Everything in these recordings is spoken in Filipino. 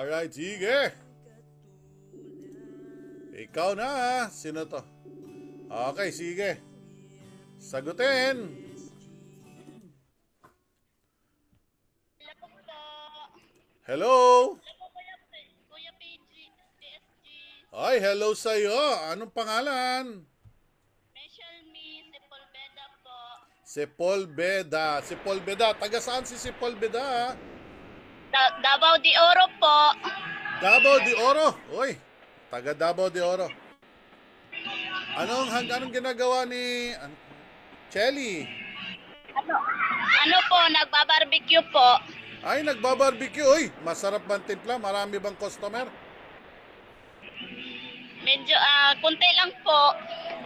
Alright, sige. Ikaw na ha. Sino to? Okay, sige. Sagutin. Hello? Kuya PG, PSG, Ay, hello sa'yo. Anong pangalan? Michelle Me, Sepulveda po. Si Paul Beda. Taga saan si Paul Beda ha? Davao de Oro po. Davao de Oro. Uy, taga Davao de Oro. Anong ginagawa ni Chelly? Ano po, nagbabarbecue po. Ay, nagbabarbecue. Uy, masarap bang timpla? Marami bang customer? Medyo, kunti lang po.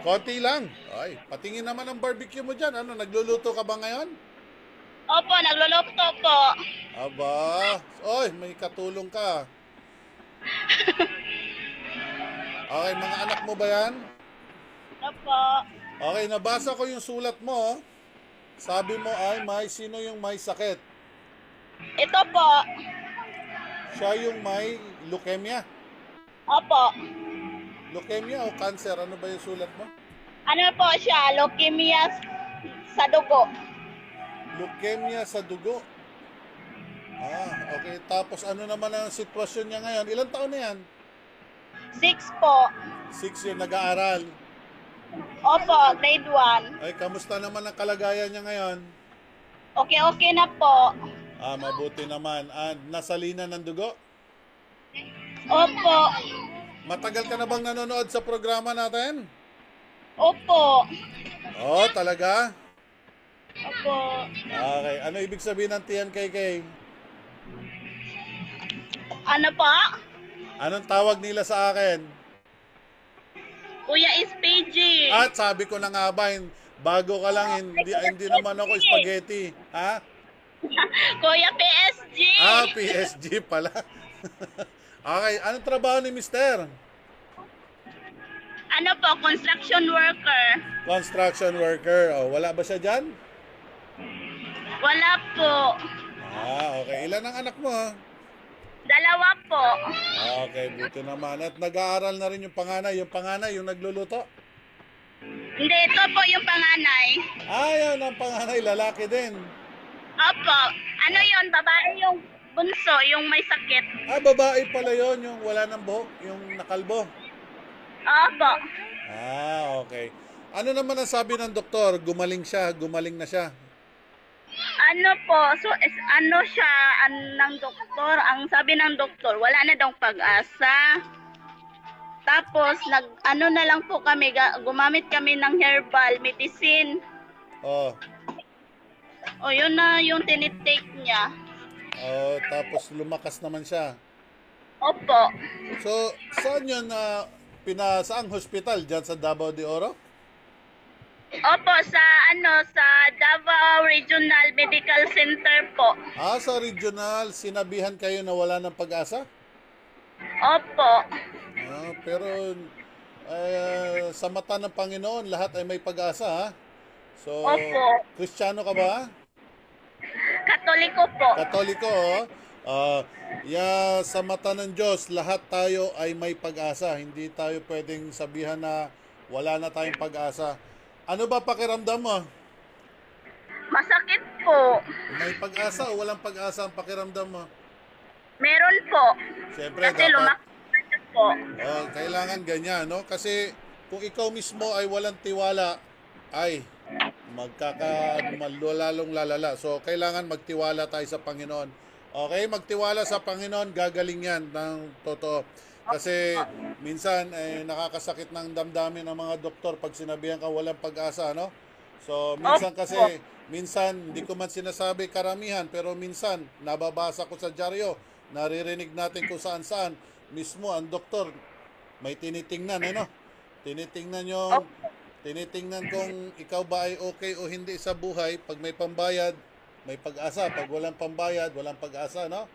Konti lang. Ay, patingin naman ang barbecue mo dyan. Ano, nagluluto ka ba ngayon? Opo, nagluluto po. Aba, oy, may katulong ka. Okay, mga anak mo ba yan? Opo. Okay, nabasa ko yung sulat mo. Oh. Sabi mo ay sino yung may sakit? Ito po. Siya yung may leukemia. Opo. Leukemia o cancer? Ano ba yung sulat mo? Ano po siya, leukemia sa dugo. Leukemia sa dugo. Okay. Tapos ano naman ang sitwasyon niya ngayon? Ilang taon na yan? 6 po. 6 years nag-aaral. Opo, grade 1. Ay, kamusta naman ang kalagayan niya ngayon? Okay na po. Mabuti naman. Nasalina ng dugo? Opo. Matagal ka na bang nanonood sa programa natin? Opo. Oh, talaga? Opo. Okay. Ano ibig sabihin ng TNKK? Ano po? Anong tawag nila sa akin? Kuya SPG. At sabi ko na nga ba, bago ka lang, hindi naman ako spaghetti. Ha? Kuya PSG. PSG pala. Okay. Anong trabaho ni Mister? Ano po, construction worker. Construction worker. Oh, wala ba siya dyan? Wala po. Okay. Ilan ang anak mo? Dalawa po. Okay, buti naman. At nag-aaral na rin yung panganay. Yung panganay, yung nagluluto. Hindi, ito po yung panganay. Yan ang panganay. Lalaki din. Opo. Ano yon, babae yung bunso, yung may sakit. Babae pala yon, yung wala ng buhok, yung nakalbo. Opo. Okay. Ano naman ang sabi ng doktor? Gumaling na siya. Ano po, so ano siya, ng doktor, ang sabi ng doktor, wala na daw pag-asa. Tapos, ano na lang po kami, gumamit kami ng herbal medicine. O, yun na yung tinitake niya. Tapos lumakas naman siya. Opo. So, saan yun saang hospital? Diyan sa Davao de Oro? Opo, sa Davao Regional Medical Center po. Sa regional, sinabihan kayo na wala ng pag-asa? Opo. Pero sa mata ng Panginoon, lahat ay may pag-asa, ha? So, Opo. Kristiyano ka ba? Katoliko po. Katoliko, sa mata ng Diyos, lahat tayo ay may pag-asa. Hindi tayo pwedeng sabihan na wala na tayong pag-asa. Ano ba pakiramdam mo? Masakit po. May pag-asa o walang pag-asa ang pakiramdam mo? Meron po. Siyempre, Kasi dapat lumaki po. kailangan ganyan, no? Kasi kung ikaw mismo ay walang tiwala, ay lalong lalala. So, kailangan magtiwala tayo sa Panginoon. Okay, magtiwala sa Panginoon, gagaling yan ng totoo. Kasi minsan nakakasakit ng damdamin ng mga doktor pag sinabihan ka walang pag-asa, no? So, minsan hindi ko man sinasabi karamihan, pero minsan nababasa ko sa dyaryo, naririnig natin kung saan-saan mismo ang doktor may tinitingnan, no? Tinitingnan kung ikaw ba ay okay o hindi sa buhay. Pag may pambayad, may pag-asa. Pag walang pambayad, walang pag-asa, no?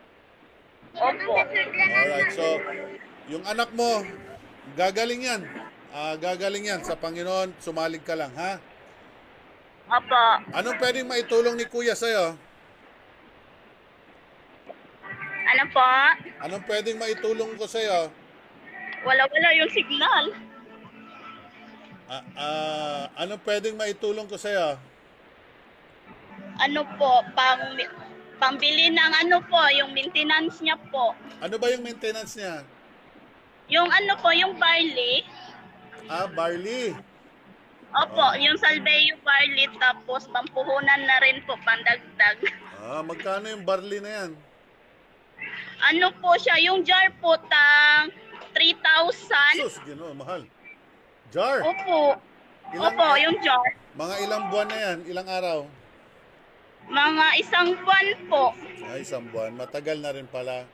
Opo. Alright, so yung anak mo, gagaling yan. Gagaling yan sa Panginoon. Sumalig ka lang, ha? Opo. Anong pwedeng maitulong ni Kuya sa'yo? Ano po? Anong pwedeng maitulong ko sa'yo? Wala yung signal. Anong pwedeng maitulong ko sa'yo? Ano po, pambili ng ano po, yung maintenance niya po. Ano ba yung maintenance niya? Yung ano po, yung barley. Barley. Opo, yung salveyo barley, tapos pampuhunan na rin po, pandagdag. Magkano yung barley na yan? Ano po siya, yung jar po, 3,000. Sus, Ginoo, mahal. Jar. Opo. Ilang- Opo, yung jar. Mga ilang buwan na yan? Ilang araw? Mga 1 buwan po. Isang buwan. Matagal na rin pala.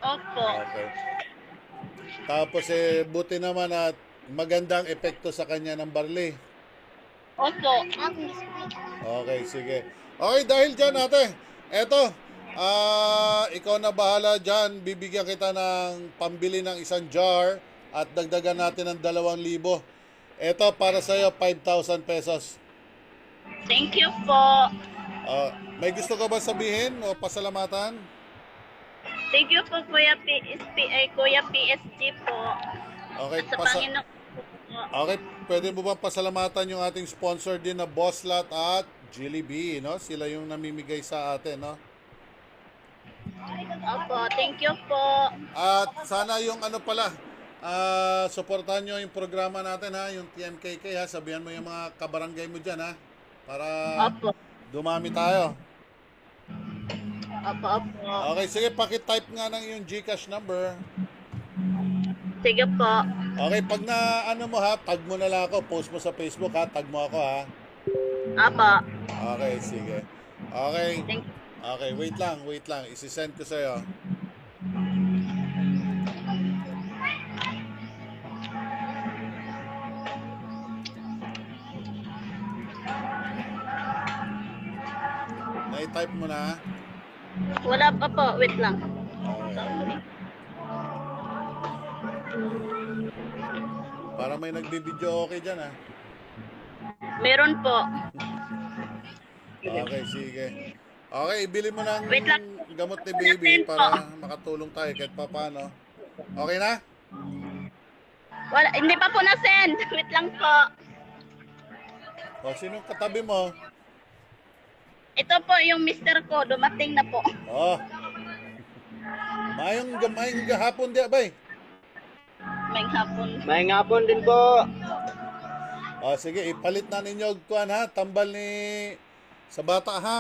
Opo. Okay. Tapos buti naman at magandang epekto sa kanya ng barley. Opo. Okay, sige. Okay, dahil dyan ate, eto, ikaw na bahala dyan. Bibigyan kita ng pambili ng isang jar at dagdagan natin ng 2,000. Eto, para sa'yo, 5,000 pesos. Thank you po. May gusto ka ba sabihin o pasalamatan? Thank you po, Kuya Kuya PSG po. Okay, Sa Panginoon po. okay, pwede mo ba pasalamatan yung ating sponsor din na Bosslat at Jollibee, no? Sila yung namimigay sa atin, no? Opo, thank you po. At sana yung ano pala, suportahan nyo yung programa natin ha, yung TMKK ha, sabihan mo yung mga kabarangay mo dyan ha, para Opo. dumami tayo. Opo. Okay, sige, pakitype nga ng yung GCash number. Sige po. Okay, pag na ano mo ha, tag mo na lang ako, post mo sa Facebook ha, tag mo ako ha. Opo. Okay, sige. Okay, Thank okay, wait lang, isisend ko sa'yo. Na-type mo na. Wala pa po, wait lang. Okay. Para may nagbibideo okay dyan ha. Meron po. Okay, sige. Okay, ibili mo ng Wait lang. gamot ni baby para makatulong tayo kahit pa paano. Okay na? Wala, hindi pa po na-send. Wait lang po. O, sinong katabi mo? Ito po yung mister ko, dumating na po. Oh. Mayong gahapon di abay. May hapon. May ngapon din po. O, sige, ipalit na ninyo kuan ha, tambal ni sa bata ha.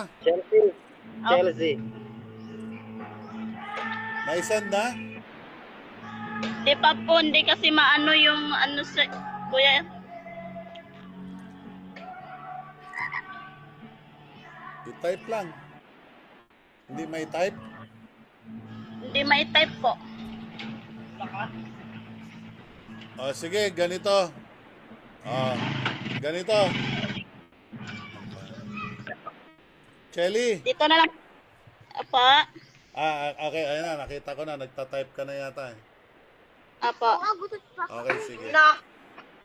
Chelsea. Naisend na? Di pa po, hindi kasi maano yung ano sa... Kuya, I-type lang. Hindi may type? hindi may type po. O, sige, ganito. O, ganito. Chelly. Dito na lang. Apa. Okay, ayun na, nakita ko na, nagta-type ka na yata eh. Apa. Okay, sige.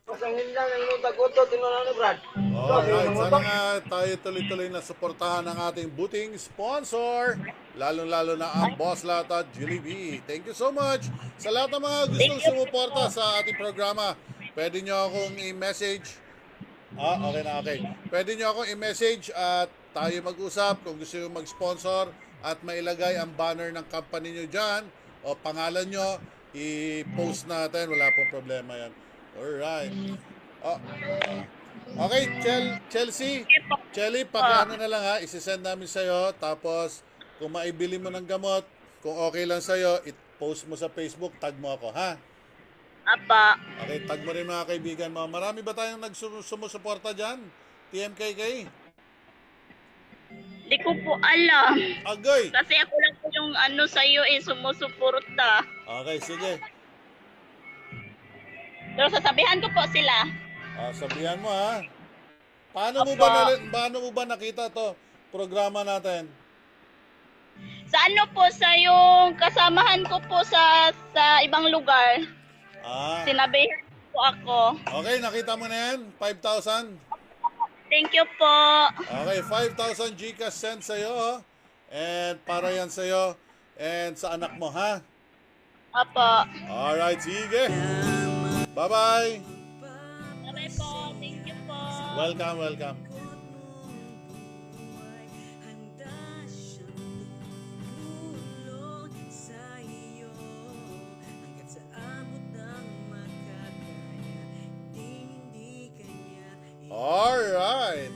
Pasangin lang ang inong tagoto, tinunan ni Brad. Alright, sana nga tayo tuloy-tuloy na suportahan ng ating buting sponsor, lalong-lalo na ang Bosslat at Jollibee. Thank you so much sa lahat ng mga gustong sumuporta sa ating programa. Pwede nyo akong i-message. Okay na, okay. Pwede nyo akong i-message at tayo mag-usap kung gusto nyo mag-sponsor at mailagay ang banner ng company nyo dyan o pangalan nyo, i-post natin. Wala pong problema yan. Alright. Okay, Chelsea. Chelly, pag-ano na lang ha, isisend namin sa'yo. Tapos, kung maibili mo ng gamot, kung okay lang sa'yo, i-post mo sa Facebook, tag mo ako, ha? Apa. Okay, tag mo rin mga kaibigan mo. Marami ba tayong sumusuporta dyan? TMKK? Di ko po alam. Agay! Kasi ako lang po yung ano sa'yo sumusuporta. Okay, sige. Pero sasabihan ko po sila. Sabihan mo ha. Paano mo ba nakita to programa natin? Sa ano po, sa yung kasamahan ko po sa ibang lugar. Sinabihan po ako. Okay, nakita mo na yan? 5,000? Thank you po. Okay, 5,000 GCash sent sa'yo. And para yan sa'yo. and sa anak mo, ha? Opo. Alright, sige. Bye-bye. Bye po. Thank you po. Welcome, welcome. Alright.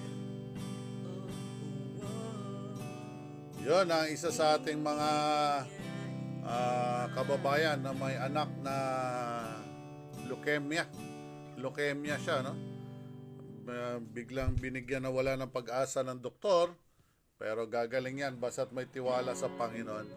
Yun ang isa sa ating mga kababayan na may anak na leukemia. Leukemia siya, no? Biglang binigyan na wala ng pag-asa ng doktor, pero gagaling yan basta't may tiwala sa Panginoon.